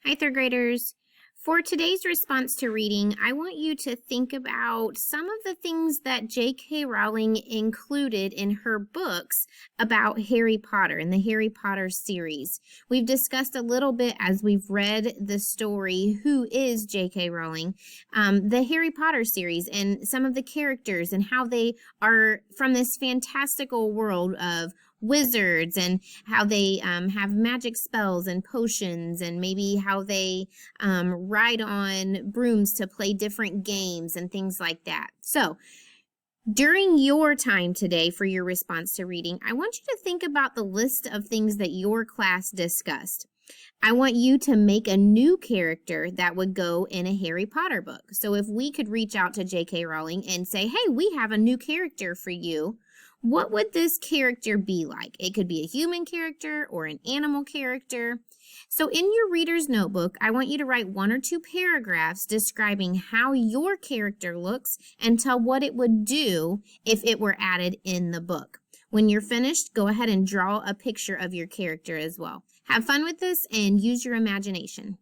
Hi, third graders. For today's response to reading, I want you to think about some of the things that J.K. Rowling included in her books about Harry Potter and the Harry Potter series. We've discussed a little bit as we've read the story, Who is J.K. Rowling, the Harry Potter series, and some of the characters and how they are from this fantastical world of wizards and how they have magic spells and potions, and maybe how they ride on brooms to play different games and things like that. So during your time today for your response to reading, I want you to think about the list of things that your class discussed. I want you to make a new character that would go in a Harry Potter book. So if we could reach out to J.K. Rowling and say, hey, we have a new character for you, what would this character be like? It could be a human character or an animal character. So in your reader's notebook, I want you to write 1 or 2 paragraphs describing how your character looks and tell what it would do if it were added in the book. When you're finished, go ahead and draw a picture of your character as well. Have fun with this and use your imagination.